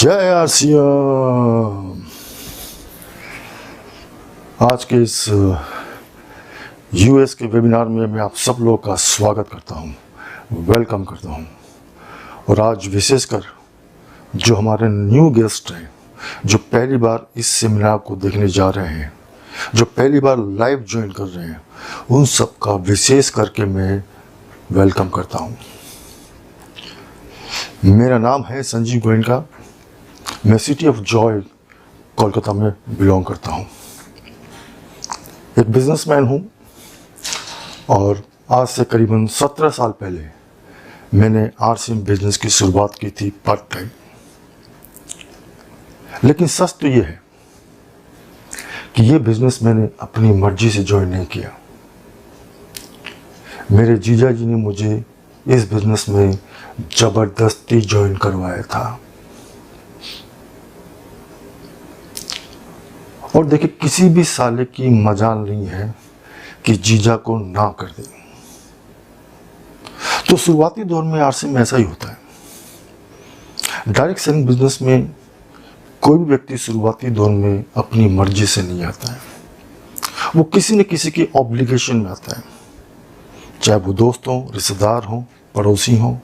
जय आसियाम। आज के इस यूएस के वेबिनार में मैं आप सब लोगों का स्वागत करता हूं, वेलकम करता हूं। और आज विशेषकर जो हमारे न्यू गेस्ट हैं, जो पहली बार इस सेमिनार को देखने जा रहे हैं, जो पहली बार लाइव ज्वाइन कर रहे हैं, उन सब का विशेष करके मैं वेलकम करता हूं। मेरा नाम है संजीव गोयनका। मैं सिटी ऑफ जॉय कोलकाता में बिलोंग करता हूं। एक बिजनेसमैन हूं और आज से करीबन 17 साल पहले मैंने आरसीएम बिजनेस की शुरुआत की थी पार्ट टाइम। लेकिन सच तो ये है कि ये बिजनेस मैंने अपनी मर्जी से ज्वाइन नहीं किया। मेरे जीजा जी ने मुझे इस बिजनेस में जबरदस्ती ज्वाइन करवाया था। और देखिए, किसी भी साले की मजाल नहीं है कि जीजा को ना कर दे। तो शुरुआती दौर में आरसीएम में ऐसा ही होता है। डायरेक्ट सेलिंग बिजनेस में कोई भी व्यक्ति शुरुआती दौर में अपनी मर्जी से नहीं आता है। वो किसी न किसी की ऑब्लिगेशन में आता है, चाहे वो दोस्त हो, रिश्तेदार हो, पड़ोसी हो,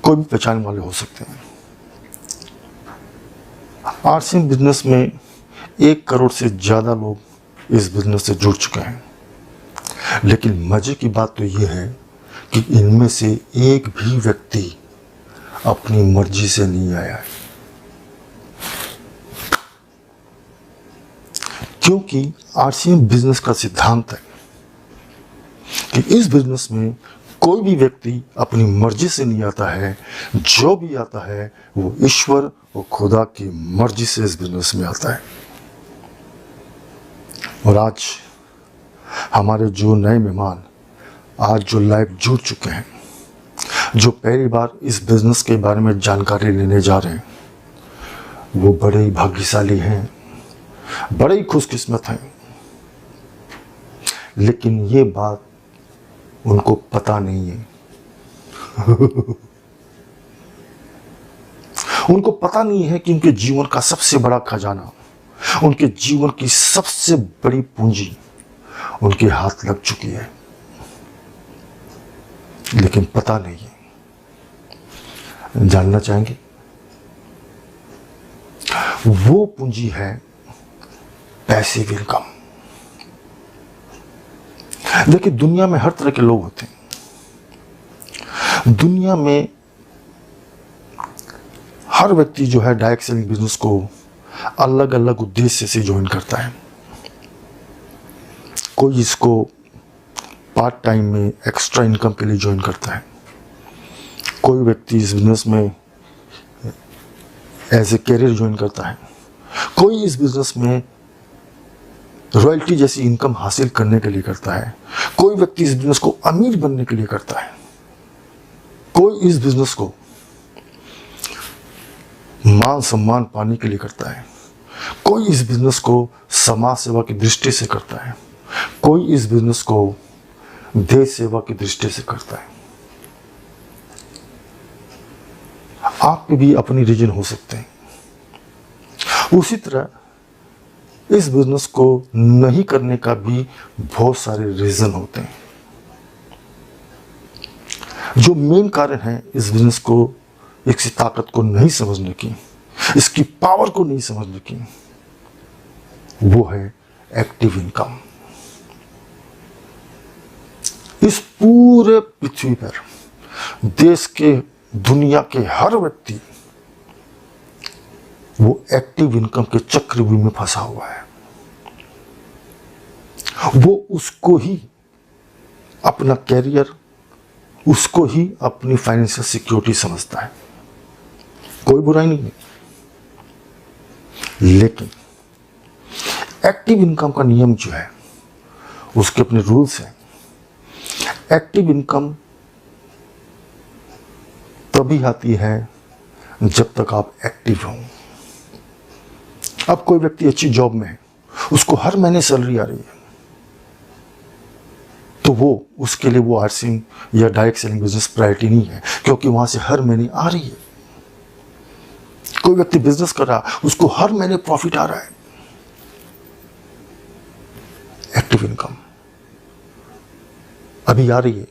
कोई भी पहचान वाले हो सकते हैं। आरसीएम बिजनेस में 1 करोड़ से ज़्यादा लोग इस बिजनेस से जुड़ चुके हैं। लेकिन मजे की बात तो ये है कि इनमें से एक भी व्यक्ति अपनी मर्जी से नहीं आया है, क्योंकि आरसीएम बिजनेस का सिद्धांत है कि इस बिजनेस में कोई भी व्यक्ति अपनी मर्जी से नहीं आता है। जो भी आता है वो ईश्वर और खुदा की मर्जी से इस बिजनेस में आता है। और आज हमारे जो नए मेहमान आज जो लाइव जुड़ चुके हैं, जो पहली बार इस बिजनेस के बारे में जानकारी लेने जा रहे हैं, वो बड़े ही भाग्यशाली हैं, बड़े ही खुशकिस्मत हैं। लेकिन ये बात उनको पता नहीं है। उनको पता नहीं है कि उनके जीवन का सबसे बड़ा खजाना, उनके जीवन की सबसे बड़ी पूंजी उनके हाथ लग चुकी है, लेकिन पता नहीं है। जानना चाहेंगे? वो पूंजी है पैसिव इनकम। देखिए, दुनिया में हर तरह के लोग होते हैं। दुनिया में हर व्यक्ति जो है डायरेक्ट सेलिंग बिजनेस को अलग अलग उद्देश्य से ज्वाइन करता है। कोई इसको पार्ट टाइम में एक्स्ट्रा इनकम के लिए ज्वाइन करता है। कोई व्यक्ति इस बिजनेस में एज ए कैरियर ज्वाइन करता है। कोई इस बिजनेस में रॉयल्टी जैसी इनकम हासिल करने के लिए करता है। कोई व्यक्ति इस बिजनेस को अमीर बनने के लिए करता है। कोई इस बिजनेस को मान सम्मान पाने के लिए करता है। कोई इस बिजनेस को समाज सेवा की दृष्टि से करता है। कोई इस बिजनेस को देश सेवा की दृष्टि से करता है। आपके भी अपनी रीजन हो सकते हैं। उसी तरह इस बिजनेस को नहीं करने का भी बहुत सारे रीजन होते हैं। जो मेन कारण है इस बिजनेस को, इसकी ताकत को नहीं समझने की, इसकी पावर को नहीं समझने की, वो है एक्टिव इनकम। इस पूरे पृथ्वी पर देश के, दुनिया के हर व्यक्ति वो एक्टिव इनकम के चक्रव्यूह में फंसा हुआ है। वो उसको ही अपना कैरियर, उसको ही अपनी फाइनेंशियल सिक्योरिटी समझता है। कोई बुराई नहीं है, लेकिन एक्टिव इनकम का नियम जो है, उसके अपने रूल्स हैं। एक्टिव इनकम तभी आती है जब तक आप एक्टिव हो। अब कोई व्यक्ति अच्छी जॉब में है, उसको हर महीने सैलरी आ रही है, तो वो उसके लिए वो आरसीएम या डायरेक्ट सेलिंग बिजनेस प्रायोरिटी नहीं है, क्योंकि वहां से हर महीने आ रही है। कोई व्यक्ति बिजनेस कर रहा, उसको हर महीने प्रॉफिट आ रहा है, एक्टिव इनकम अभी आ रही है,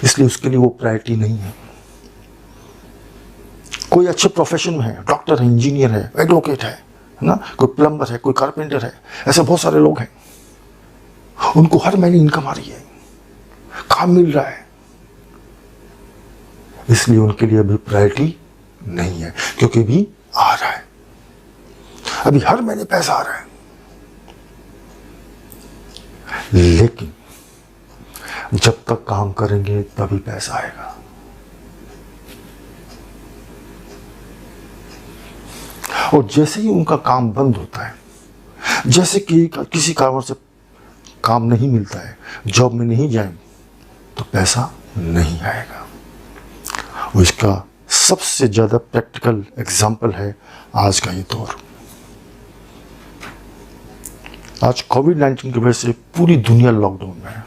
इसलिए उसके लिए वो प्रायोरिटी नहीं है। कोई अच्छे प्रोफेशन में है, डॉक्टर है, इंजीनियर है, एडवोकेट है ना, कोई प्लम्बर है, कोई कारपेंटर है, ऐसे बहुत सारे लोग हैं, उनको हर महीने इनकम आ रही है, काम मिल रहा है, इसलिए उनके लिए अभी प्रायोरिटी नहीं है, क्योंकि अभी आ रहा है, अभी हर महीने पैसा आ रहा है। लेकिन जब तक काम करेंगे तभी पैसा आएगा। और जैसे ही उनका काम बंद होता है, जैसे कि किसी कारण से काम नहीं मिलता है, जॉब में नहीं जाएंगे, तो पैसा नहीं आएगा। और इसका सबसे ज़्यादा प्रैक्टिकल एग्जाम्पल है आज का ये दौर। आज कोविड-19 की वजह से पूरी दुनिया लॉकडाउन में है।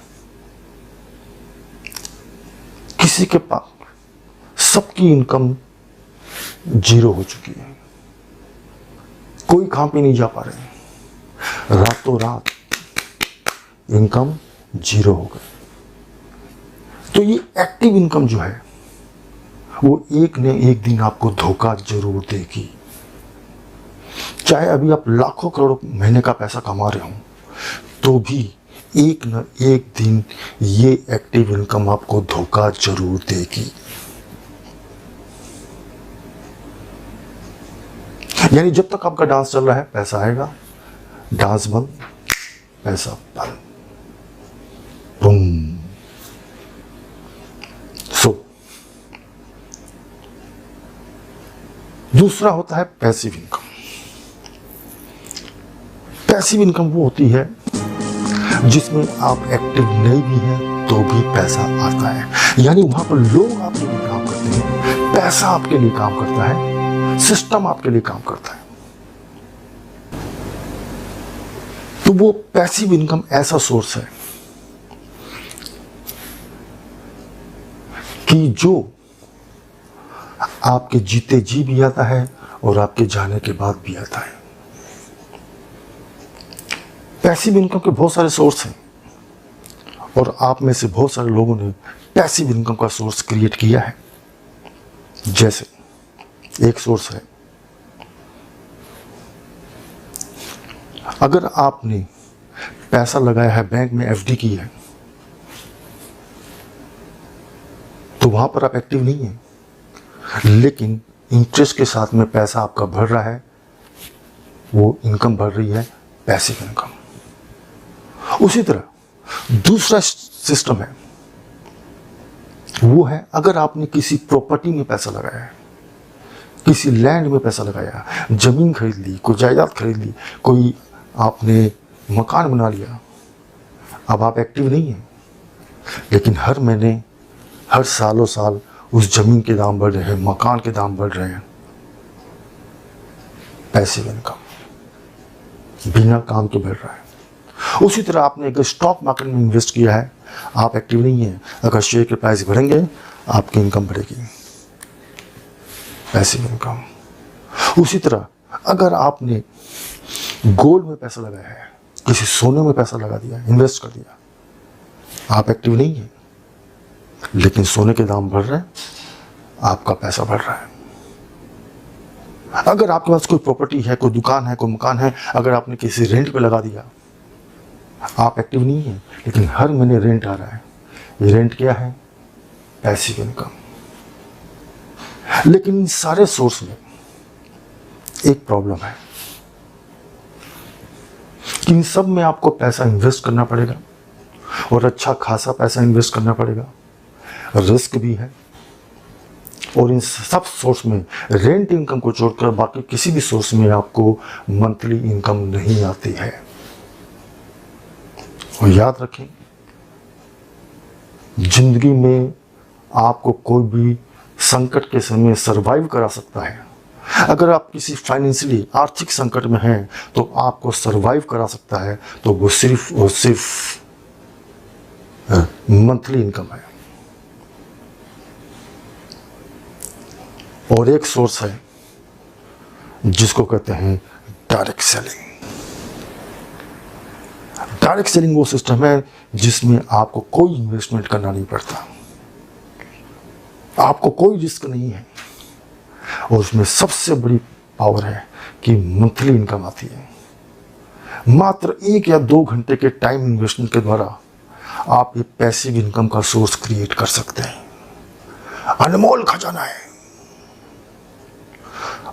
किसी के पास सबकी इनकम जीरो हो चुकी है, कोई काम पे नहीं जा पा रहे, रातों रात इनकम जीरो हो गई। तो ये एक्टिव इनकम जो है वो एक न एक दिन आपको धोखा जरूर देगी। चाहे अभी आप लाखों करोड़ों महीने का पैसा कमा रहे हो, तो भी एक न एक दिन ये एक्टिव इनकम आपको धोखा जरूर देगी। यानी जब तक आपका डांस चल रहा है पैसा आएगा, डांस बंद पैसा बंद। बूम। दूसरा होता है पैसिव इनकम। पैसिव इनकम वो होती है जिसमें आप एक्टिव नहीं भी हैं तो भी पैसा आता है। यानी वहां पर लोग आपके लिए काम करते हैं, पैसा आपके लिए काम करता है, सिस्टम आपके लिए काम करता है। तो वो पैसिव इनकम ऐसा सोर्स है कि जो आपके जीते जी भी आता है और आपके जाने के बाद भी आता है। पैसिव इनकम के बहुत सारे सोर्स हैं और आप में से बहुत सारे लोगों ने पैसिव इनकम का सोर्स क्रिएट किया है। जैसे एक सोर्स है, अगर आपने पैसा लगाया है, बैंक में एफडी की है, तो वहां पर आप एक्टिव नहीं है, लेकिन इंटरेस्ट के साथ में पैसा आपका बढ़ रहा है, वो इनकम बढ़ रही है, पैसिव इनकम। उसी तरह दूसरा सिस्टम है, वो है अगर आपने किसी प्रॉपर्टी में पैसा लगाया है, किसी लैंड में पैसा लगाया, जमीन खरीद ली, कोई जायदाद खरीद ली, कोई आपने मकान बना लिया, अब आप एक्टिव नहीं हैं, लेकिन हर महीने, हर सालों साल उस जमीन के दाम बढ़ रहे हैं, मकान के दाम बढ़ रहे हैं, पैसिव इनकम बिना काम के बढ़ रहा है। उसी तरह आपने अगर स्टॉक मार्केट में इन्वेस्ट किया है, आप एक्टिव नहीं है, अगर शेयर के प्राइस बढ़ेंगे आपकी इनकम बढ़ेगी, पैसिव इनकम। उसी तरह अगर आपने गोल्ड में पैसा लगाया है, किसी सोने में पैसा लगा दिया, इन्वेस्ट कर दिया, आप एक्टिव नहीं है, लेकिन सोने के दाम बढ़ रहे हैं, आपका पैसा बढ़ रहा है। अगर आपके पास कोई प्रॉपर्टी है, कोई दुकान है, कोई मकान है, अगर आपने किसी रेंट पे लगा दिया, आप एक्टिव नहीं है, लेकिन हर महीने रेंट आ रहा है, ये रेंट क्या है, पैसिव इनकम। लेकिन इन सारे सोर्स में एक प्रॉब्लम है कि इन सब में आपको पैसा इन्वेस्ट करना पड़ेगा और अच्छा खासा पैसा इन्वेस्ट करना पड़ेगा, रिस्क भी है। और इन सब सोर्स में रेंट इनकम को छोड़कर बाकी किसी भी सोर्स में आपको मंथली इनकम नहीं आती है। और याद रखें, जिंदगी में आपको कोई भी संकट के समय सरवाइव करा सकता है। अगर आप किसी फाइनेंशियली आर्थिक संकट में हैं तो आपको सरवाइव करा सकता है, तो वो सिर्फ और सिर्फ मंथली इनकम है। और एक सोर्स है जिसको कहते हैं डायरेक्ट सेलिंग। डायरेक्ट सेलिंग वो सिस्टम है जिसमें आपको कोई इन्वेस्टमेंट करना नहीं पड़ता, आपको कोई रिस्क नहीं है, और उसमें सबसे बड़ी पावर है कि मंथली इनकम आती है। मात्र 1 या 2 घंटे के टाइम इन्वेस्टमेंट के द्वारा आप ये पैसिव इनकम का सोर्स क्रिएट कर सकते हैं। अनमोल खजाना है,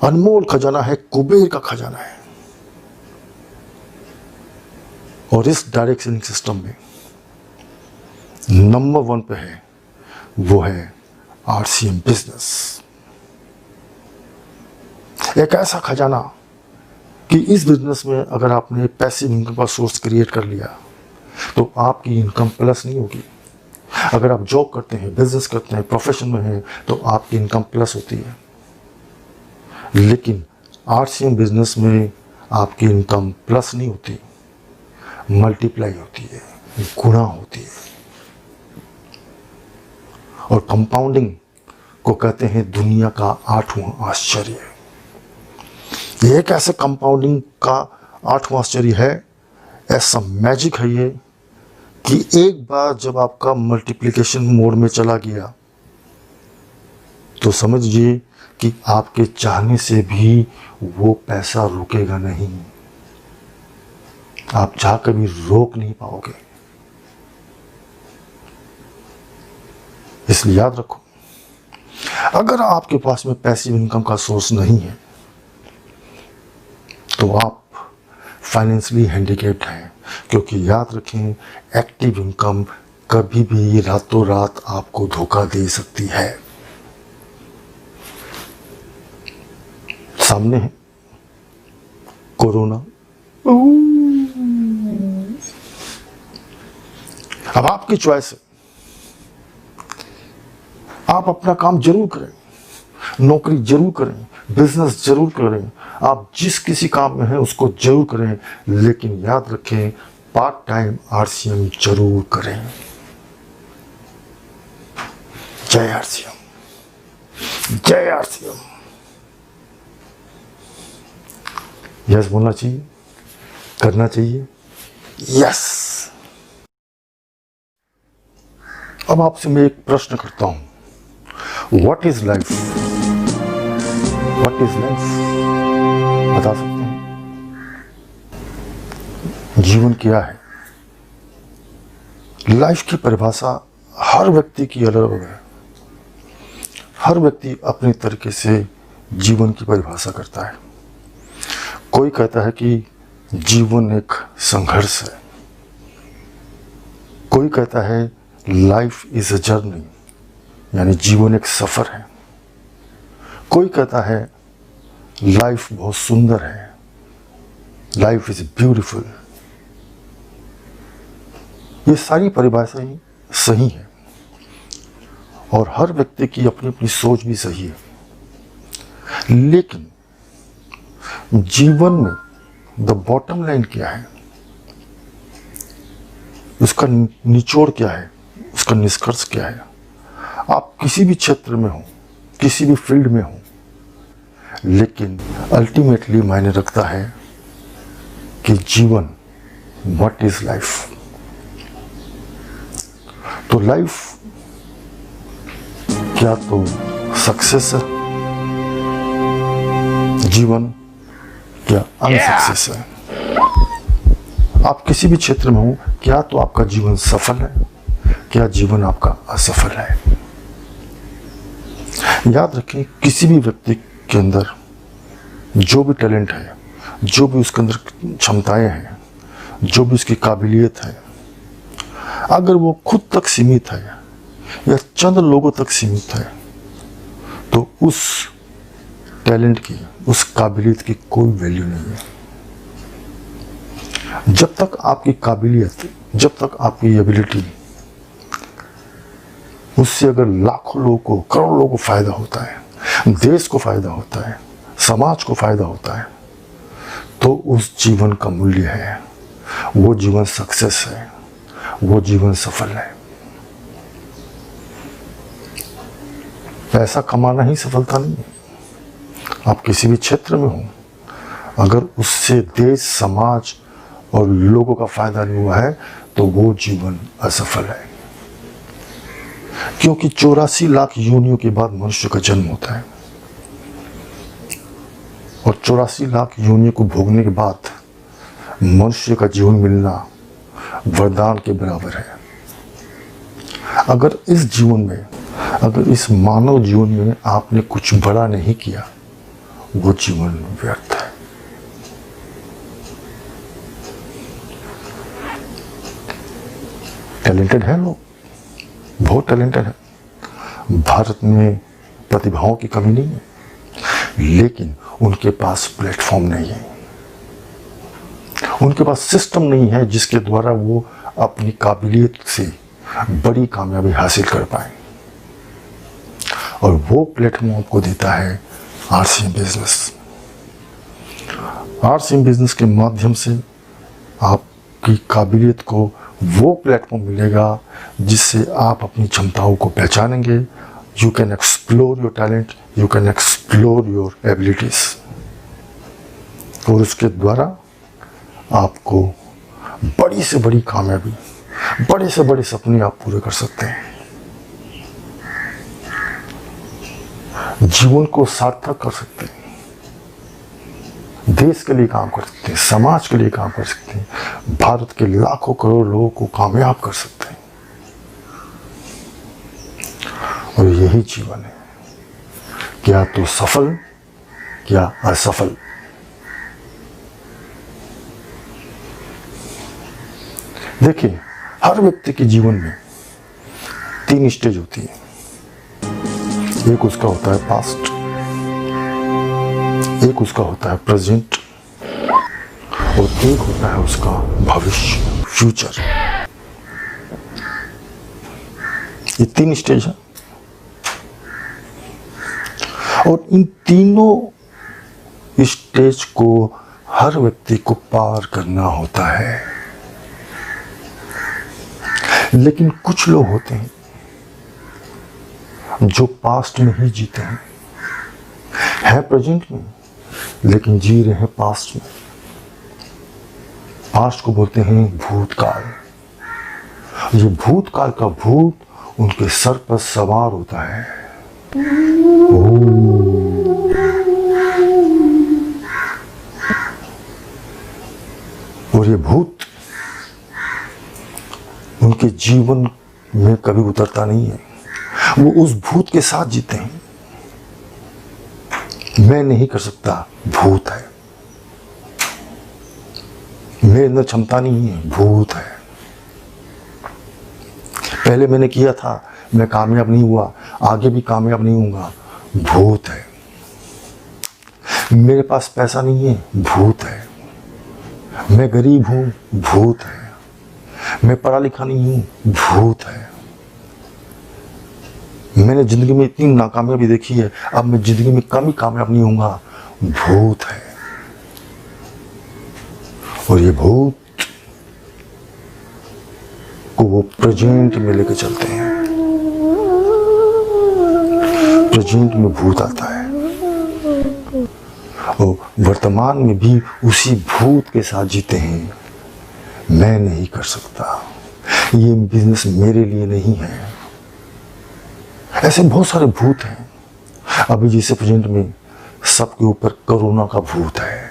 अनमोल खजाना है, कुबेर का खजाना है। और इस डायरेक्ट सेलिंग सिस्टम में नंबर 1 पे है, वो है आरसीएम बिजनेस। एक ऐसा खजाना कि इस बिजनेस में अगर आपने पैसिव इनकम का सोर्स क्रिएट कर लिया तो आपकी इनकम प्लस नहीं होगी। अगर आप जॉब करते हैं, बिजनेस करते हैं, प्रोफेशन में हैं, तो आपकी इनकम प्लस होती है। लेकिन आरसीएम बिजनेस में आपकी इनकम प्लस नहीं होती, मल्टीप्लाई होती है, गुणा होती है। और कंपाउंडिंग को कहते हैं दुनिया का 8वां आश्चर्य। ये एक ऐसे कंपाउंडिंग का 8वां आश्चर्य है, ऐसा मैजिक है ये कि एक बार जब आपका मल्टीप्लिकेशन मोड में चला गया तो समझिए कि आपके चाहने से भी वो पैसा रुकेगा नहीं, आप चाह कर भी रोक नहीं पाओगे। इसलिए याद रखो, अगर आपके पास में पैसिव इनकम का सोर्स नहीं है तो आप फाइनेंशियली हैंडिकैप्ड हैं, क्योंकि याद रखें एक्टिव इनकम कभी भी रातों रात आपको धोखा दे सकती है। सामने है कोरोना। अब आपकी चॉइस है, आप अपना काम जरूर करें, नौकरी जरूर करें, बिजनेस जरूर करें, आप जिस किसी काम में हैं उसको जरूर करें, लेकिन याद रखें पार्ट टाइम आरसीएम जरूर करें। जय आरसीएम, जय आरसीएम। यस बोलना चाहिए, करना चाहिए, यस। अब आपसे मैं एक प्रश्न करता हूं, what is life? What is life? बता सकते हैं? जीवन क्या है? लाइफ की परिभाषा हर व्यक्ति की अलग है। हर व्यक्ति अपने तरीके से जीवन की परिभाषा करता है। कोई कहता है कि जीवन एक संघर्ष है, कोई कहता है लाइफ इज अ जर्नी, यानी जीवन एक सफर है, कोई कहता है लाइफ बहुत सुंदर है, लाइफ इज ब्यूटीफुल। ये सारी परिभाषाएं सही है और हर व्यक्ति की अपनी अपनी सोच भी सही है, लेकिन जीवन में द बॉटम लाइन क्या है, उसका निचोड़ क्या है, उसका निष्कर्ष क्या है? आप किसी भी क्षेत्र में हो, किसी भी फील्ड में हो, लेकिन अल्टीमेटली मायने रखता है कि जीवन, व्हाट इज लाइफ? तो लाइफ क्या तो सक्सेस है, जीवन क्या अनसक्सेस है? आप किसी भी क्षेत्र में हो, क्या तो आपका जीवन सफल है, क्या जीवन आपका असफल है? याद रखें, किसी भी व्यक्ति के अंदर जो भी टैलेंट है, जो भी उसके अंदर क्षमताएं हैं, जो भी उसकी काबिलियत है, अगर वो खुद तक सीमित है या चंद लोगों तक सीमित है, तो उस टैलेंट की, उस काबिलियत की कोई वैल्यू नहीं है। जब तक आपकी काबिलियत, जब तक आपकी एबिलिटी, उससे अगर लाखों लोगों को, करोड़ों लोगों को फायदा होता है, देश को फायदा होता है, समाज को फायदा होता है, तो उस जीवन का मूल्य है, वो जीवन सक्सेस है, वो जीवन सफल है। पैसा कमाना ही सफलता नहीं है। आप किसी भी क्षेत्र में हो, अगर उससे देश, समाज और लोगों का फायदा नहीं हुआ है तो वो जीवन असफल है। क्योंकि 84 लाख योनियों के बाद मनुष्य का जन्म होता है और 84 लाख योनियों को भोगने के बाद मनुष्य का जीवन मिलना वरदान के बराबर है। अगर इस जीवन में, अगर इस मानव जीवन में आपने कुछ बड़ा नहीं किया, वो जीवन व्यर्थ है। टैलेंटेड है लोग, बहुत टैलेंटेड है। भारत में प्रतिभाओं की कमी नहीं है, लेकिन उनके पास प्लेटफॉर्म नहीं है, उनके पास सिस्टम नहीं है जिसके द्वारा वो अपनी काबिलियत से बड़ी कामयाबी हासिल कर पाए। और वो प्लेटफॉर्म आपको देता है आरसीएम बिजनेस। आरसीएम बिजनेस के माध्यम से आपकी काबिलियत को वो प्लेटफॉर्म मिलेगा जिससे आप अपनी क्षमताओं को पहचानेंगे। You can explore your talent, you can explore your abilities, और उसके द्वारा आपको बड़ी से बड़ी कामयाबी, बड़े से बड़े सपने आप पूरे कर सकते हैं। जीवन को सार्थक कर सकते हैं, देश के लिए काम कर सकते हैं, समाज के लिए काम कर सकते हैं, भारत के लाखों करोड़ लोगों को कामयाब कर सकते हैं। और यही जीवन है, क्या तो सफल क्या असफल। देखिए, हर व्यक्ति के जीवन में 3 स्टेज होती है। एक उसका होता है पास्ट, एक उसका होता है प्रेजेंट, और एक होता है उसका भविष्य, फ्यूचर। ये 3 स्टेज है और इन तीनों स्टेज को हर व्यक्ति को पार करना होता है। लेकिन कुछ लोग होते हैं जो पास्ट में ही जीते हैं, है प्रेजेंट में लेकिन जी रहे हैं पास्ट में। पास्ट को बोलते हैं भूतकाल। ये भूतकाल का भूत उनके सर पर सवार होता है। और ये भूत उनके जीवन में कभी उतरता नहीं है, वो उस भूत के साथ जीते हैं। मैं नहीं कर सकता, भूत है। मेरे अंदर क्षमता नहीं है, भूत है। पहले मैंने किया था, मैं कामयाब नहीं हुआ, आगे भी कामयाब नहीं होऊंगा, भूत है। मेरे पास पैसा नहीं है, भूत है। मैं गरीब हूं, भूत है। मैं पढ़ा लिखा नहीं हूं, भूत है। मैंने जिंदगी में इतनी नाकामयाबी देखी है, अब मैं जिंदगी में कभी कामयाब नहीं होऊंगा, भूत है। और ये भूत को वो प्रेजेंट में लेके चलते हैं। प्रेजेंट में भूत आता है और वर्तमान में भी उसी भूत के साथ जीते हैं। मैं नहीं कर सकता, ये बिजनेस मेरे लिए नहीं है। ऐसे बहुत सारे भूत हैं। अभी जैसे प्रेजेंट में सबके ऊपर कोरोना का भूत है।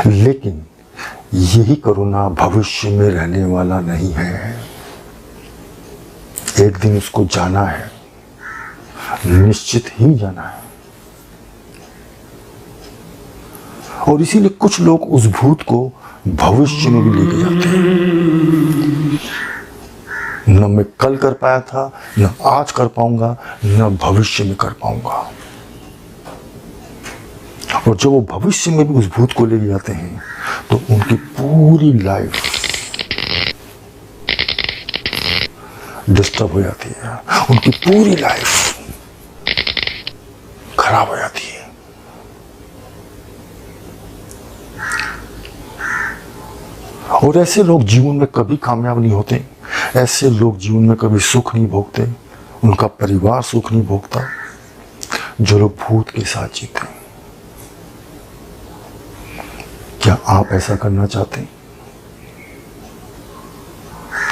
लेकिन यही कोरोना भविष्य में रहने वाला नहीं है। एक दिन उसको जाना है, निश्चित ही जाना है। और इसीलिए कुछ लोग उस भूत को भविष्य में भी लेके जाते हैं। न मैं कल कर पाया था, न आज कर पाऊंगा, न भविष्य में कर पाऊंगा। और जब वो भविष्य में भी उस भूत को लेके जाते हैं तो उनकी पूरी लाइफ डिस्टर्ब हो जाती है, उनकी पूरी लाइफ खराब हो जाती है। और ऐसे लोग जीवन में कभी कामयाब नहीं होते, ऐसे लोग जीवन में कभी सुख नहीं भोगते, उनका परिवार सुख नहीं भोगता जो लोग भूत के साथ जीते हैं। क्या आप ऐसा करना चाहते हैं?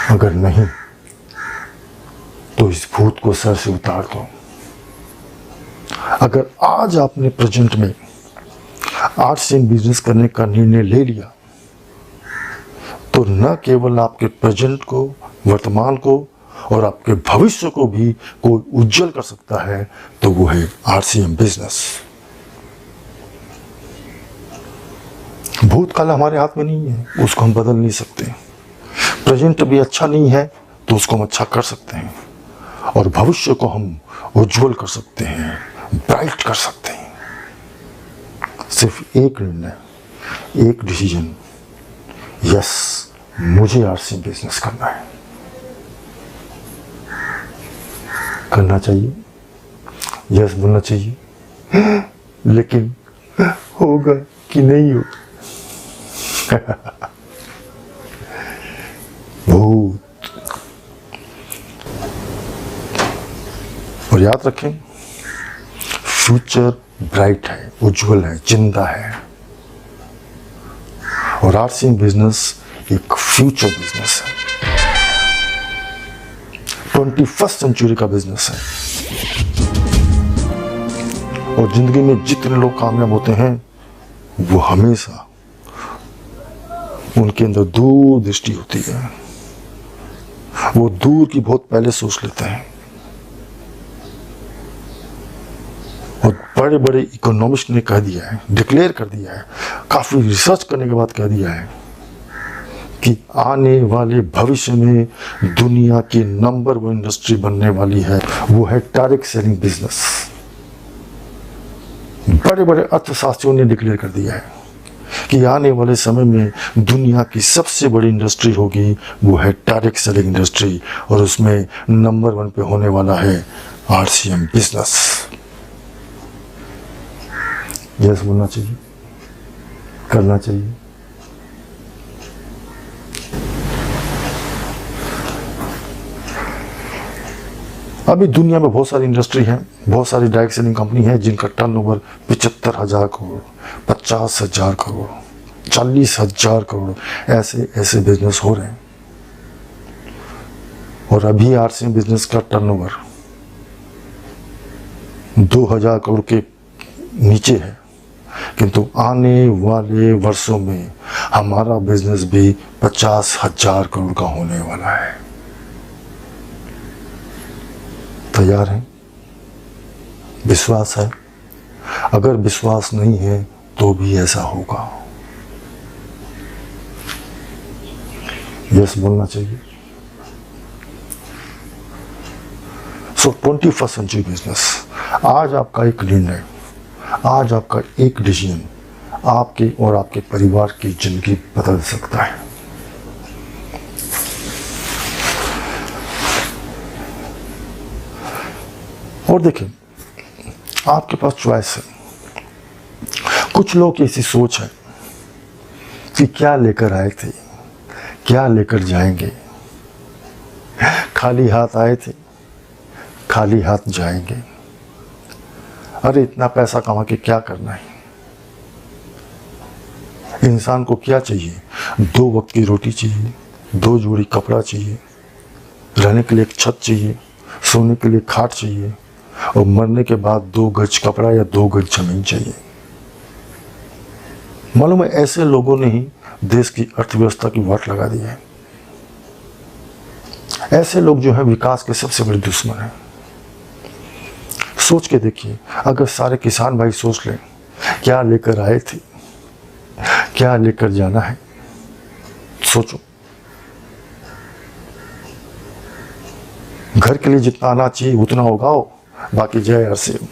अगर नहीं तो इस भूत को सर से उतार दो। अगर आज आपने प्रेजेंट में RCM बिजनेस करने का निर्णय ले लिया तो न केवल आपके प्रेजेंट को, वर्तमान को और आपके भविष्य को भी कोई उज्जवल कर सकता है, तो वो है RCM बिजनेस। भूतकाल हमारे हाथ में नहीं है, उसको हम बदल नहीं सकते। प्रेजेंट भी अच्छा नहीं है तो उसको हम अच्छा कर सकते हैं, और भविष्य को हम उज्जवल कर सकते हैं, ब्राइट कर सकते हैं। सिर्फ एक निर्णय, एक डिसीजन, यस मुझे RCM बिजनेस करना है। करना चाहिए, यस बोलना चाहिए, लेकिन होगा कि नहीं होगा? भूत। और याद रखें, फ्यूचर ब्राइट है, उज्जवल है, जिंदा है, और RCM बिजनेस एक फ्यूचर बिजनेस है, 21st सेंचुरी का बिजनेस है। और जिंदगी में जितने लोग कामयाब होते हैं वो हमेशा उनके अंदर दूर दृष्टि होती है, वो दूर की बहुत पहले सोच लेते हैं। और बड़े बड़े इकोनॉमिस्ट ने कह दिया है, डिक्लेयर कर दिया है, काफी रिसर्च करने के बाद कह दिया है कि आने वाले भविष्य में दुनिया की नंबर 1 इंडस्ट्री बनने वाली है, वो है डायरेक्ट सेलिंग बिजनेस। बड़े बड़े अर्थशास्त्रियों ने डिक्लेयर कर दिया है कि आने वाले समय में दुनिया की सबसे बड़ी इंडस्ट्री होगी, वो है डायरेक्ट सेलिंग इंडस्ट्री, और उसमें नंबर 1 पे होने वाला है RCM बिजनेस। यस बोलना चाहिए, करना चाहिए। अभी दुनिया में बहुत सारी इंडस्ट्री है, बहुत सारी डायरेक्ट सेलिंग कंपनी है जिनका टर्नओवर 75,000 करोड़, 50,000 करोड़, 40,000 करोड़, ऐसे ऐसे बिजनेस हो रहे हैं। और अभी RCM बिजनेस का टर्नओवर 2,000 करोड़ के नीचे है, किंतु आने वाले वर्षों में हमारा बिजनेस भी 50,000 करोड़ का होने वाला है। तैयार हैं? विश्वास है? अगर विश्वास नहीं है तो भी ऐसा होगा। यस बोलना चाहिए। सो 21st सेंचुरी बिजनेस, आज आपका एक निर्णय, आज आपका एक डिसीजन आपके और आपके परिवार की जिंदगी बदल सकता है। और देखिए, आपके पास चॉइस है। कुछ लोग की ऐसी सोच है कि क्या लेकर आए थे, क्या लेकर जाएंगे, खाली हाथ आए थे, खाली हाथ जाएंगे। अरे इतना पैसा कमा के क्या करना है? इंसान को क्या चाहिए? 2 वक्त की रोटी चाहिए, 2 जोड़ी कपड़ा चाहिए, रहने के लिए एक छत चाहिए, सोने के लिए खाट चाहिए, और मरने के बाद 2 गज कपड़ा या 2 गज जमीन चाहिए। मालूम है, ऐसे लोगों ने ही देश की अर्थव्यवस्था की वाट लगा दी है। ऐसे लोग जो है विकास के सबसे बड़े दुश्मन हैं। सोच के देखिए, अगर सारे किसान भाई सोच लें क्या लेकर आए थे, क्या लेकर जाना है, सोचो। घर के लिए जितना आना चाहिए उतना उगाओ, बाकी जय RCM।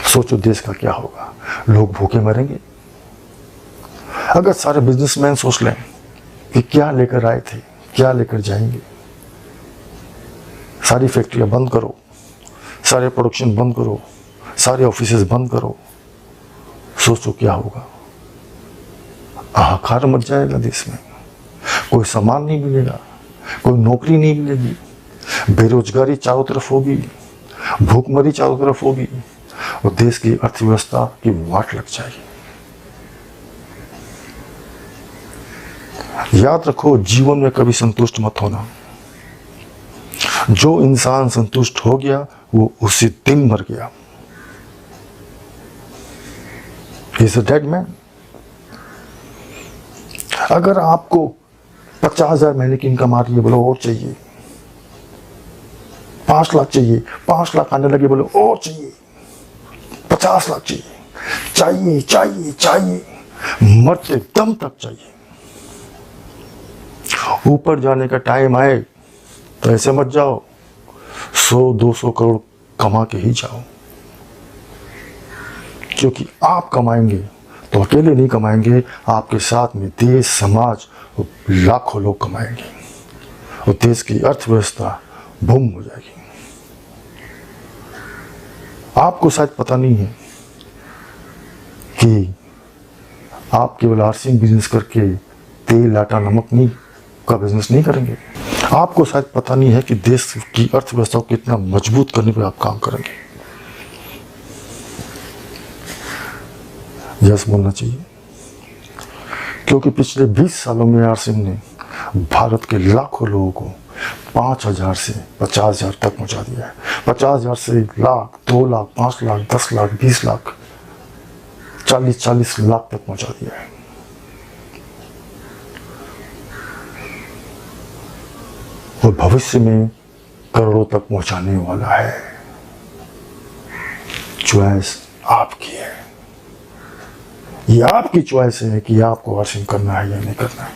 सोचो देश का क्या होगा, लोग भूखे मरेंगे। अगर सारे बिजनेसमैन सोच लें कि क्या लेकर आए थे, क्या लेकर जाएंगे, सारी फैक्ट्रियां बंद करो, सारे प्रोडक्शन बंद करो, सारे ऑफिसेज बंद करो, सोचो क्या होगा। हाहाकार मच जाएगा देश में, कोई सामान नहीं मिलेगा, कोई नौकरी नहीं मिलेगी, बेरोजगारी चारों तरफ होगी, भूखमरी चारों तरफ होगी और देश की अर्थव्यवस्था की वाट लग जाएगी। याद रखो, जीवन में कभी संतुष्ट मत होना। जो इंसान संतुष्ट हो गया वो उसी दिन मर गया। He is a dead man। अगर आपको 50,000 महीने की इनकम आ रही है, बोलो और चाहिए। 5 लाख चाहिए, 5 लाख आने लगे, बोलो और चाहिए। 50 लाख चाहिए, चाहिए चाहिए चाहिए, मरते दम तक चाहिए। ऊपर जाने का टाइम आए तो ऐसे मत जाओ, 100-200 करोड़ कमा के ही जाओ, क्योंकि आप कमाएंगे तो अकेले नहीं कमाएंगे, आपके साथ में देश, समाज, लाखों लोग कमाएंगे और देश की अर्थव्यवस्था बूम हो जाएगी। आपको शायद पता नहीं है कि आप केवल आरसीएम बिजनेस करके तेल, आटा, नमक नहीं का बिजनेस नहीं करेंगे। आपको शायद पता नहीं है कि देश की अर्थव्यवस्था को कितना मजबूत करने पर आप काम करेंगे। यस बोलना चाहिए, क्योंकि पिछले 20 सालों में आरसीएम ने भारत के लाखों लोगों को 5,000 से 50,000 तक पहुंचा दिया है। 50,000 से लाख, 2 लाख, 5 लाख, 10 लाख, 20 लाख, 40 लाख तक पहुंचा दिया है। और भविष्य में करोड़ों तक पहुंचाने वाला है। चॉइस आपकी है। ये आपकी चॉइस है कि आपको आरसीएम करना है या नहीं करना है।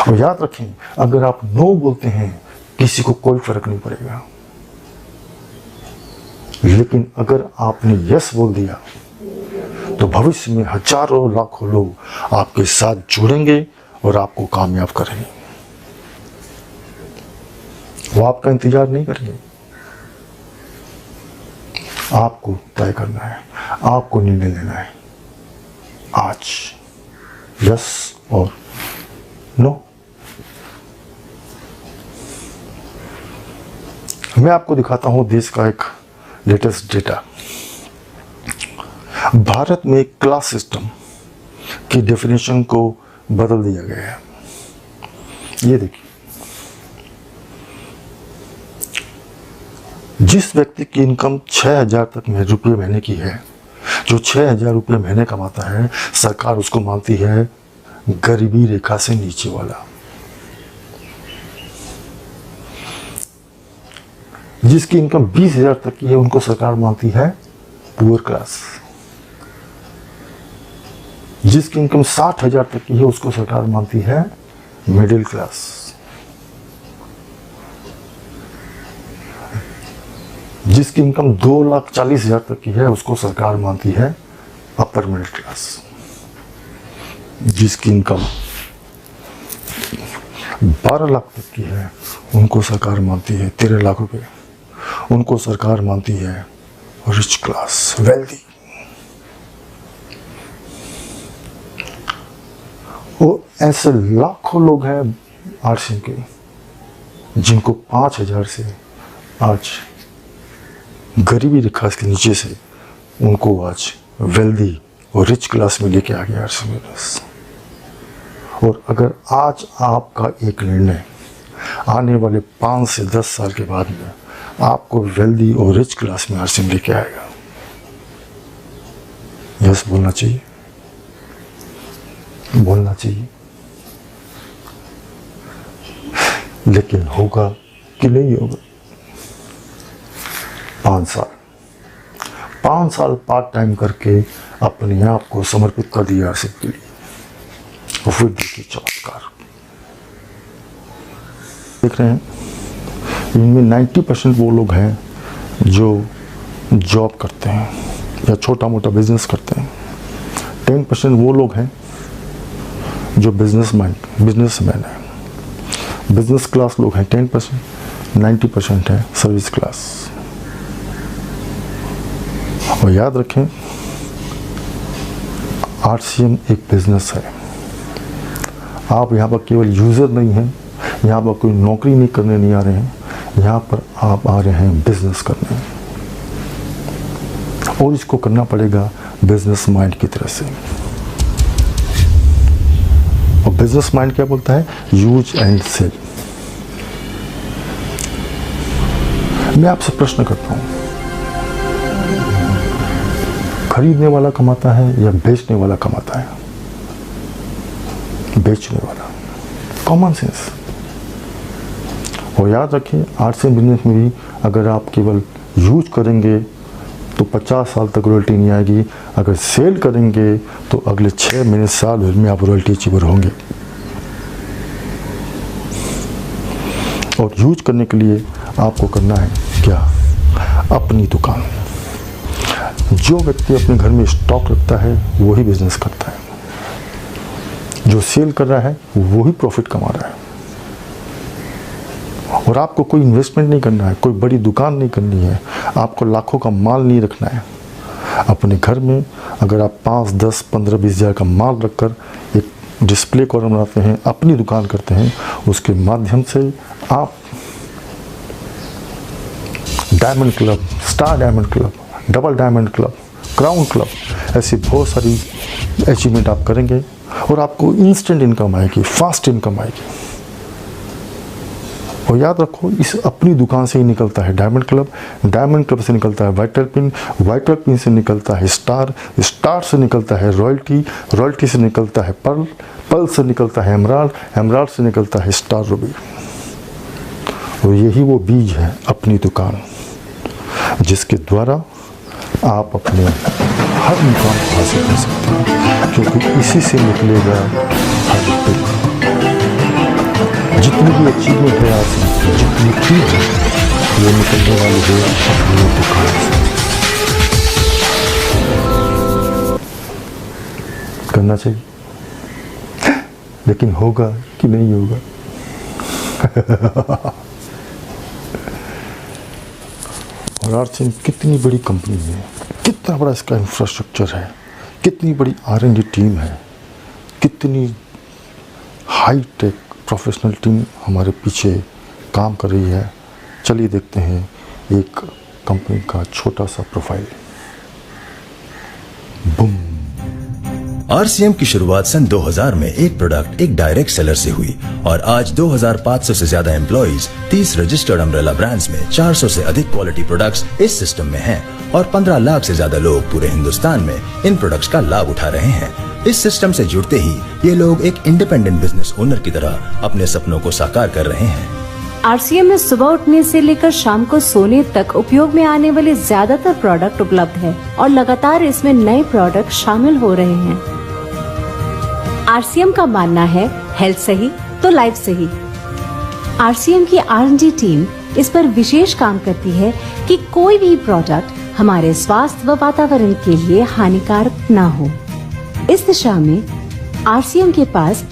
और याद रखें, अगर आप नो बोलते हैं किसी को कोई फर्क नहीं पड़ेगा, लेकिन अगर आपने यस बोल दिया तो भविष्य में हजारों लाखों लोग आपके साथ जुड़ेंगे और आपको कामयाब करेंगे। वो आपका इंतजार नहीं करेंगे, आपको तय करना है, आपको निर्णय लेना है आज, यस और नो। मैं आपको दिखाता हूं देश का एक लेटेस्ट डेटा। भारत में क्लास सिस्टम की डेफिनेशन को बदल दिया गया है। ये देखिए, जिस व्यक्ति की इनकम 6,000 तक रुपये महीने की है, जो 6,000 रुपये महीने कमाता है, सरकार उसको मानती है गरीबी रेखा से नीचे वाला। जिसकी इनकम 20,000 तक की है, उनको सरकार मानती है पुअर क्लास। जिसकी इनकम 60,000 तक की है, उसको सरकार मानती है मिडिल क्लास। जिसकी इनकम 2,40,000 तक की है, उसको सरकार मानती है अपर मिडिल क्लास। जिसकी इनकम 12 लाख तक की है, उनको सरकार मानती है 13 लाख रुपए, उनको सरकार मानती है रिच क्लास, वेल्दी। वो ऐसे लाखों लोग हैं आरसीएम के, जिनको 5,000 से आज गरीबी रेखा के नीचे से उनको आज वेल्दी और रिच क्लास में लेके आ गया आरसीएम बस। और अगर आज आपका एक निर्णय आने वाले 5 से 10 साल के बाद में आपको वेल्दी और रिच क्लास में आरसीएम लेके आएगा, यस बोलना चाहिए, बोलना चाहिए। लेकिन होगा कि नहीं होगा? 5 साल पार्ट टाइम करके अपने आप को समर्पित कर दिया आरसीएम के लिए, और फिर देखिए चमत्कार। देख रहे हैं, इनमें 90% वो लोग हैं जो जॉब करते हैं या छोटा मोटा बिजनेस करते हैं। 10% वो लोग हैं जो बिजनेसमैन है। बिजनेस क्लास लोग हैं 10%, 90% है सर्विस क्लास। और याद रखें, आरसीएम एक बिजनेस है। आप यहाँ पर केवल यूज़र नहीं हैं, यहाँ पर कोई नौकरी नहीं करने नहीं आ रहे हैं, यहाँ पर आप आ रहे हैं बिजनेस करने, और इसको करना पड़ेगा बिजनेस माइंड की तरह से। और बिजनेस माइंड क्या बोलता है? Use and sell. मैं आपसे प्रश्न करता हूं, खरीदने वाला कमाता है या बेचने वाला कमाता है? बेचने वाला। Common sense. और याद रखें, आरसीएम बिजनेस में भी अगर आप केवल यूज करेंगे तो 50 साल तक रॉयल्टी नहीं आएगी, अगर सेल करेंगे तो अगले 6 महीने साल भर में आप रॉयल्टी अचीवर होंगे। और यूज करने के लिए आपको करना है क्या? अपनी दुकान। जो व्यक्ति अपने घर में स्टॉक रखता है वही बिजनेस करता है, जो सेल कर रहा है वही प्रॉफिट कमा रहा है। और आपको कोई इन्वेस्टमेंट नहीं करना है, कोई बड़ी दुकान नहीं करनी है, आपको लाखों का माल नहीं रखना है। अपने घर में अगर आप 5, 10, 15, 20 हज़ार का माल रखकर एक डिस्प्ले कॉर्नर बनाते हैं, अपनी दुकान करते हैं, उसके माध्यम से आप diamond club, star diamond club, double diamond club, crown club, ऐसी बहुत सारी अचीवमेंट आप करेंगे और आपको इंस्टेंट इनकम आएगी, फास्ट इनकम आएगी। और याद रखो, इस अपनी दुकान से ही निकलता है डायमंड क्लब, डायमंड क्लब से निकलता है वाइटल पिन, वाइटल पिन से निकलता है स्टार, स्टार से निकलता है रॉयल्टी, रॉयल्टी से निकलता है पर्ल, पर्ल से निकलता है एमराल्ड, एमराल्ड से निकलता है स्टार रूबी। और यही वो बीज है अपनी दुकान, जिसके द्वारा आप अपने हर मुकाम को हासिल कर सकते हैं, क्योंकि इसी से निकलेगा हर पिक। जितनी भी अचीवमेंट है आपकी, जितनी चीज है, वो निकलने वाली है अपनी दुकान से। करना चाहिए, लेकिन होगा कि नहीं होगा? और आरसीएम कितनी बड़ी कंपनी है, कितना बड़ा इसका इंफ्रास्ट्रक्चर है, कितनी बड़ी R&D टीम है, कितनी हाई टेक प्रोफेशनल टीम हमारे पीछे काम कर रही है। चलिए देखते हैं एक कंपनी का छोटा सा प्रोफाइल। बूम। आरसीएम की शुरुआत सन 2000 में एक प्रोडक्ट एक डायरेक्ट सेलर से हुई और आज 2500 से ज्यादा एम्प्लॉइज, 30 रजिस्टर्ड अम्ब्रेला ब्रांड्स में 400 से अधिक क्वालिटी प्रोडक्ट्स इस सिस्टम में हैं और 15 लाख से ज्यादा लोग पूरे हिंदुस्तान में इन प्रोडक्ट्स का लाभ उठा रहे हैं। इस सिस्टम से जुड़ते ही ये लोग एक इंडिपेंडेंट बिजनेस ओनर की तरह अपने सपनों को साकार कर रहे हैं। आरसीएम में सुबह उठने से लेकर शाम को सोने तक उपयोग में आने वाले ज्यादातर प्रोडक्ट उपलब्ध है और लगातार इसमें नए प्रोडक्ट शामिल हो रहे हैं। आरसीएम का मानना है हेल्थ सही तो लाइफ सही। आरसीएम की R&D टीम इस पर विशेष काम करती है कि कोई भी प्रोडक्ट हमारे स्वास्थ्य व वातावरण के लिए हानिकारक न हो। इस दिशा में आरसीएम के पास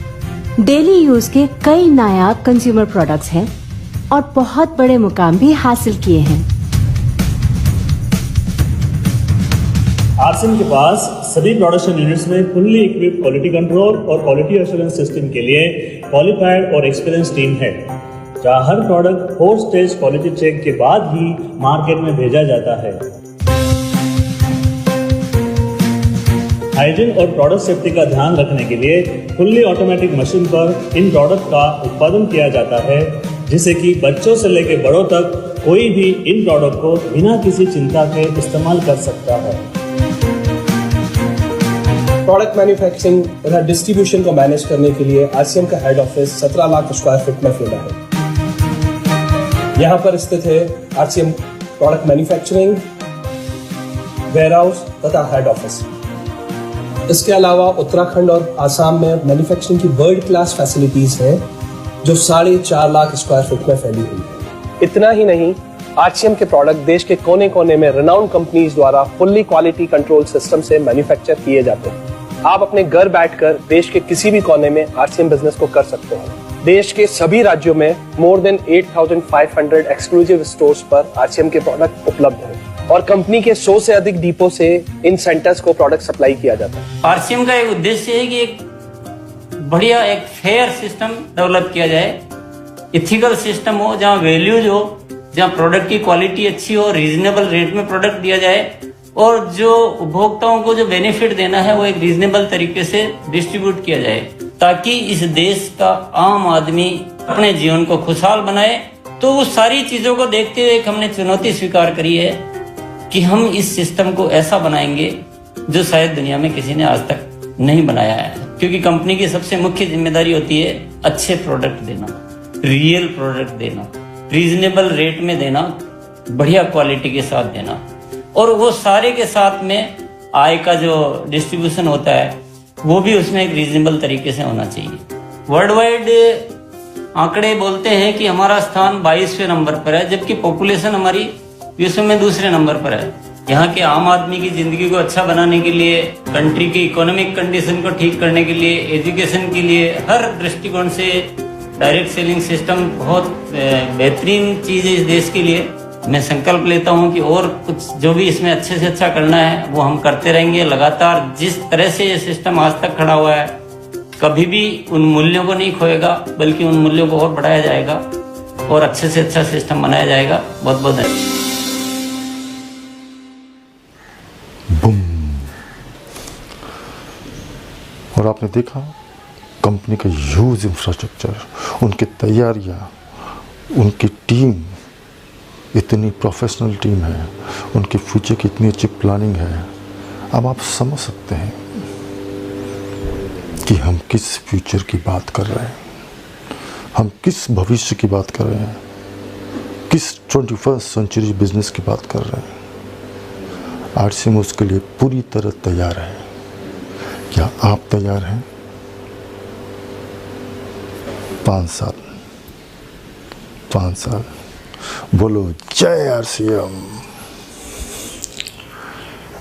डेली यूज के कई नायाब कंज्यूमर प्रोडक्ट्स हैं और बहुत बड़े मुकाम भी हासिल किए हैं। आरसीएम के पास सभी प्रोडक्शन यूनिट्स में फुल्ली इक्विप्ड क्वालिटी कंट्रोल और क्वालिटी एश्योरेंस सिस्टम के लिए क्वालिफाइड और एक्सपीरियंस टीम है, जहां हर प्रोडक्ट 4 स्टेज क्वालिटी चेक के बाद ही मार्केट में भेजा जाता है। हाइजीन और प्रोडक्ट सेफ्टी का ध्यान रखने के लिए फुल्ली ऑटोमेटिक मशीन पर इन प्रोडक्ट का उत्पादन किया जाता है, जिससे कि बच्चों से लेकर बड़ों तक कोई भी इन प्रोडक्ट को बिना किसी चिंता के इस्तेमाल कर सकता है। प्रोडक्ट मैन्युफैक्चरिंग तथा डिस्ट्रीब्यूशन को मैनेज करने के लिए आरसीएम का head office 17 lakh square feet में फैला है। यहाँ पर स्थित है आरसीएम प्रोडक्ट मैन्युफैक्चरिंग, वेयरहाउस तथा हेड ऑफिस। इसके अलावा उत्तराखंड और आसाम में मैन्युफैक्चरिंग की वर्ल्ड क्लास फैसिलिटीज हैं, जो 4.5 लाख स्क्वायर फीट में फैली हुई है। इतना ही नहीं, आरसीएम के प्रोडक्ट देश के कोने कोने में रिनाउंड कंपनीज द्वारा फुल्ली क्वालिटी कंट्रोल सिस्टम से मैन्युफैक्चर किए जाते हैं। आप अपने घर बैठकर देश के किसी भी कोने में आरसीएम बिजनेस को कर सकते हैं। देश के सभी राज्यों में मोर देन 8,500 एक्सक्लूसिव स्टोर्स पर आरसीएम के प्रोडक्ट उपलब्ध हैं और कंपनी के 100 से अधिक डिपो से इन सेंटर्स को प्रोडक्ट सप्लाई किया जाता है। आरसीएम का एक उद्देश्य है कि एक बढ़िया एक फेयर सिस्टम डेवलप किया जाए, इथिकल सिस्टम हो, जहाँ वैल्यूज हो, जहाँ प्रोडक्ट की क्वालिटी अच्छी हो, रीजनेबल रेट में प्रोडक्ट दिया जाए और जो उपभोक्ताओं को जो बेनिफिट देना है वो एक रीजनेबल तरीके से डिस्ट्रीब्यूट किया जाए, ताकि इस देश का आम आदमी अपने जीवन को खुशहाल बनाए। तो उस सारी चीजों को देखते हुए एक हमने चुनौती स्वीकार करी है कि हम इस सिस्टम को ऐसा बनाएंगे जो शायद दुनिया में किसी ने आज तक नहीं बनाया है, क्योंकि कंपनी की सबसे मुख्य जिम्मेदारी होती है अच्छे प्रोडक्ट देना, रियल प्रोडक्ट देना, रीजनेबल रेट में देना, बढ़िया क्वालिटी के साथ देना, और वो सारे के साथ में आय का जो डिस्ट्रीब्यूशन होता है वो भी उसमें एक रीजनेबल तरीके से होना चाहिए। वर्ल्ड वाइड आंकड़े बोलते हैं कि हमारा स्थान 22वें नंबर पर है, जबकि पॉपुलेशन हमारी विश्व में दूसरे नंबर पर है। यहाँ के आम आदमी की जिंदगी को अच्छा बनाने के लिए, कंट्री की इकोनॉमिक कंडीशन को ठीक करने के लिए, एजुकेशन के लिए, हर दृष्टिकोण से डायरेक्ट सेलिंग सिस्टम बहुत बेहतरीन चीज है इस देश के लिए। मैं संकल्प लेता हूं कि और कुछ जो भी इसमें अच्छे से अच्छा करना है वो हम करते रहेंगे लगातार। जिस तरह से ये सिस्टम आज तक खड़ा हुआ है, कभी भी उन मूल्यों को नहीं खोएगा, बल्कि उन मूल्यों को और बढ़ाया जाएगा और अच्छे से अच्छा सिस्टम बनाया जाएगा। बहुत बहुत धन्यवाद। और आपने देखा कंपनी का ह्यूज इंफ्रास्ट्रक्चर, उनकी तैयारियां, उनकी टीम इतनी प्रोफेशनल टीम है, उनके फ्यूचर की इतनी अच्छी प्लानिंग है। अब आप समझ सकते हैं कि हम किस फ्यूचर की बात कर रहे हैं, हम किस भविष्य की बात कर रहे हैं, किस 21st सेंचुरी बिजनेस की बात कर रहे हैं। आरसीएम उसके लिए पूरी तरह तैयार है। क्या आप तैयार हैं? 5 साल बोलो जय आरसीएम।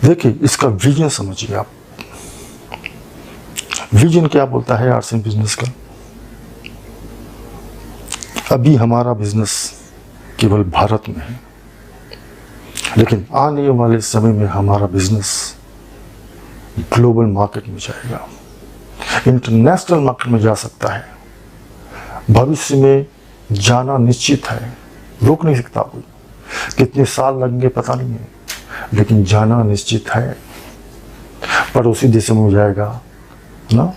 देखिए, इसका विजन समझिए आप। विजन क्या बोलता है आरसीएम बिजनेस का? अभी हमारा बिजनेस केवल भारत में है, लेकिन आने वाले समय में हमारा बिजनेस ग्लोबल मार्केट में जाएगा, इंटरनेशनल मार्केट में जा सकता है। भविष्य में जाना निश्चित है, रोक नहीं सकता कोई। कितने साल लगेंगे पता नहीं है, लेकिन जाना निश्चित है। पड़ोसी देशों में जाएगा ना,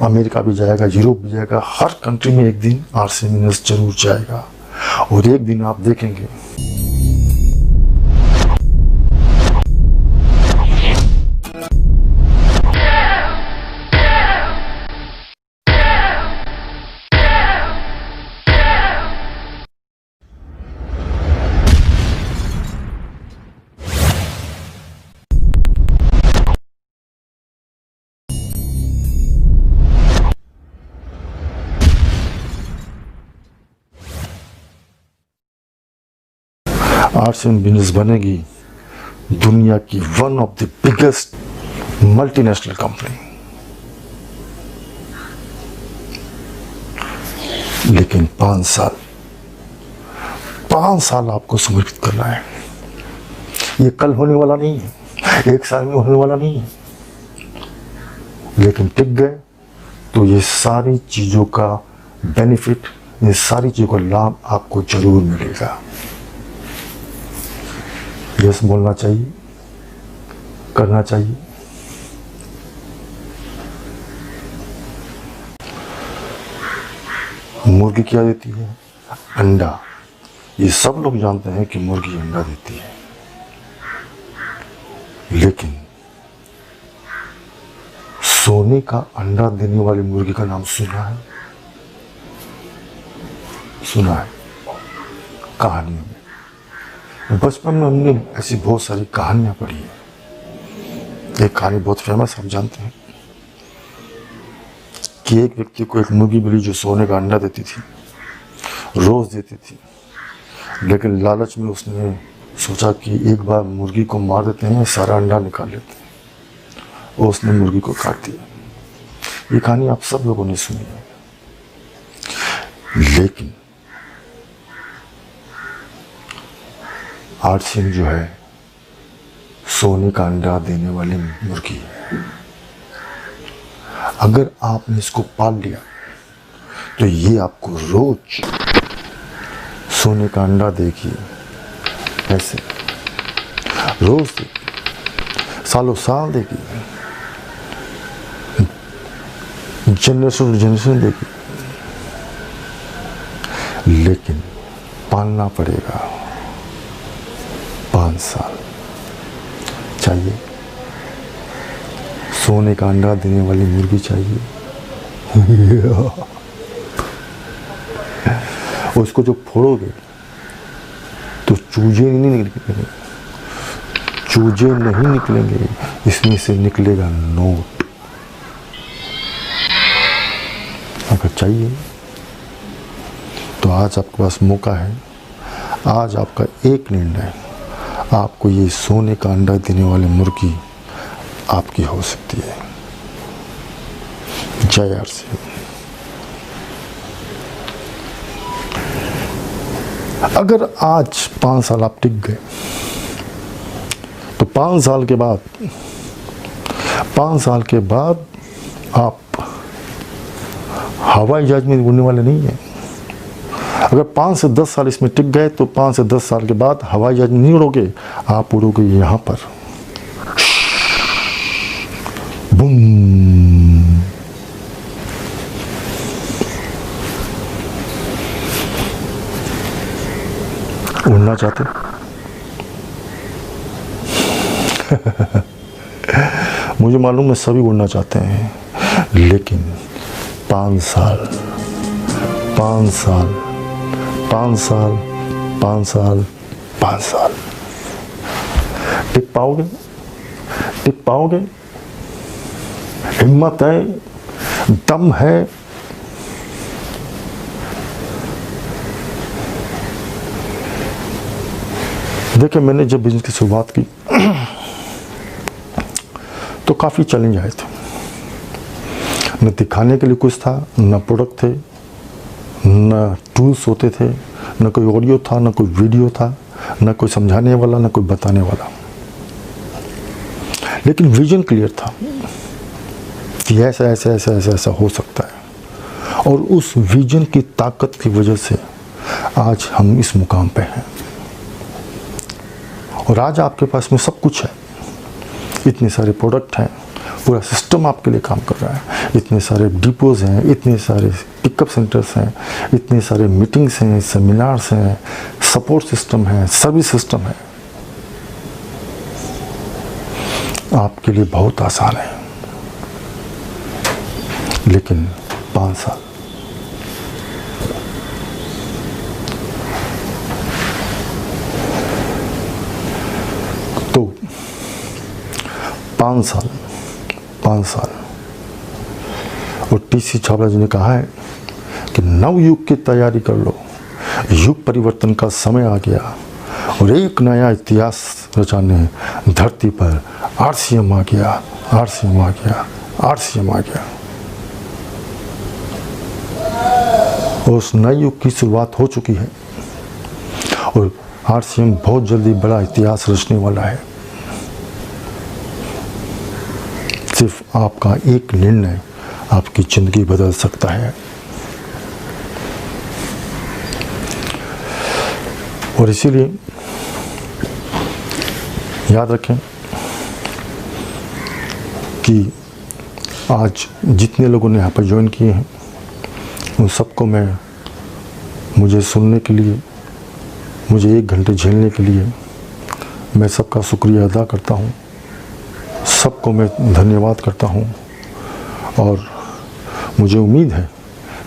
अमेरिका भी जाएगा, यूरोप भी जाएगा, हर कंट्री में एक दिन आरसीएम बिजनेस जरूर जाएगा। और एक दिन आप देखेंगे आरसीएम बिजनेस बनेगी दुनिया की one of the biggest multinational company. लेकिन 5 साल आपको समर्पित करना है। ये कल होने वाला नहीं है, 1 साल में होने वाला नहीं है, लेकिन टिक गए तो ये सारी चीजों का बेनिफिट, ये सारी चीजों का लाभ आपको जरूर मिलेगा। यस बोलना चाहिए, करना चाहिए। मुर्गी क्या देती है? अंडा। ये सब लोग जानते हैं कि मुर्गी अंडा देती है, लेकिन सोने का अंडा देने वाली मुर्गी का नाम सुना है? सुना है कहानियों में। बचपन में हमने ऐसी बहुत सारी कहानियां पढ़ी है। एक कहानी बहुत फेमस, आप जानते हैं कि एक व्यक्ति को एक मुर्गी मिली जो सोने का अंडा देती थी, रोज देती थी। लेकिन लालच में उसने सोचा कि एक बार मुर्गी को मार देते हैं, सारा अंडा निकाल लेते हैं, और उसने मुर्गी को काट दिया। ये कहानी आप सब लोगों ने सुनी है। लेकिन आरसीएम जो है सोने का अंडा देने वाली मुर्गी है। अगर आपने इसको पाल लिया तो ये आपको रोज सोने का अंडा देगी, ऐसे रोज देगी, सालों साल देगी, जनरेशन टू जनरेशन देगी। लेकिन पालना पड़ेगा 5 साल चाहिए। सोने का अंडा देने वाली मुर्गी चाहिए। और उसको जब फोड़ोगे तो चूजे नहीं निकलेंगे, चूजे नहीं निकलेंगे, इसमें से निकलेगा नोट। अगर चाहिए तो आज आपके पास मौका है, आज आपका एक निर्णय, आपको ये सोने का अंडा देने वाली मुर्गी आपकी हो सकती है। जय आरसीएम। अगर आज 5 साल आप टिक गए तो 5 साल के बाद, 5 साल के बाद आप हवाई जहाज में उड़ने वाले नहीं हैं। अगर 5 से 10 साल इसमें टिक गए तो 5 से 10 साल के बाद हवाई जहाज नहीं उड़ोगे, आप उड़ोगे यहाँ पर, बूम। उड़ना चाहते? मुझे मालूम है सभी उड़ना चाहते हैं, लेकिन 5 साल 5 साल 5 साल 5 साल 5 साल टिक पाओगे? टिक पाओगे? हिम्मत है, दम है? देखिए, मैंने जब बिजनेस की शुरुआत की तो काफ़ी चैलेंज आए थे। न दिखाने के लिए कुछ था, न प्रोडक्ट थे, न टूल्स होते थे, न कोई ऑडियो था, न कोई वीडियो था, न कोई समझाने वाला, न कोई बताने वाला। लेकिन विजन क्लियर था कि ऐसा ऐसा ऐसा ऐसा ऐसा हो सकता है, और उस विजन की ताकत की वजह से आज हम इस मुकाम पे हैं। और आज आपके पास में सब कुछ है, इतने सारे प्रोडक्ट हैं, पूरा सिस्टम आपके लिए काम कर रहा है, इतने सारे डिपोज हैं, इतने सारे पिकअप सेंटर्स हैं, इतने सारे मीटिंग्स हैं, सेमिनार्स हैं, सपोर्ट सिस्टम है, सर्विस सिस्टम है। आपके लिए बहुत आसान है, लेकिन 5 साल, तो 5 साल 5 साल। और टीसी छाबड़ा जी ने कहा है कि नव युग की तैयारी कर लो, युग परिवर्तन का समय आ गया और एक नया इतिहास रचाने धरती पर आरसीएम आ गया, आरसीएम आ गया, आरसीएम आ गया। और उस नए युग की शुरुआत हो चुकी है और आरसीएम बहुत जल्दी बड़ा इतिहास रचने वाला है। सिर्फ आपका एक निर्णय आपकी जिंदगी बदल सकता है। और इसीलिए याद रखें कि आज जितने लोगों ने यहाँ पर ज्वाइन किए हैं उन सबको मुझे सुनने के लिए, मुझे 1 घंटे झेलने के लिए मैं सबका शुक्रिया अदा करता हूँ, सबको मैं धन्यवाद करता हूँ। और मुझे उम्मीद है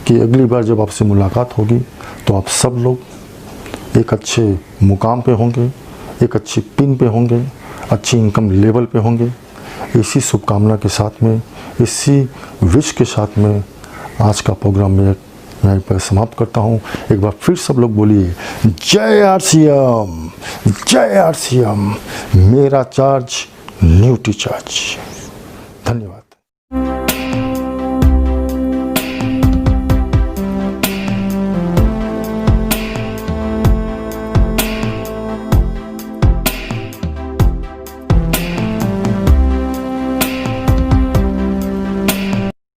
कि अगली बार जब आपसे मुलाकात होगी तो आप सब लोग एक अच्छे मुकाम पे होंगे, एक अच्छी पिन पे होंगे, अच्छी इनकम लेवल पे होंगे। इसी शुभकामना के साथ में, इसी विश के साथ में आज का प्रोग्राम मैं यहीं पर समाप्त करता हूँ। एक बार फिर सब लोग बोलिए जय आरसीएम, जय आरसीएम, मेरा चार्ज न्यूटी चार्ज। धन्यवाद।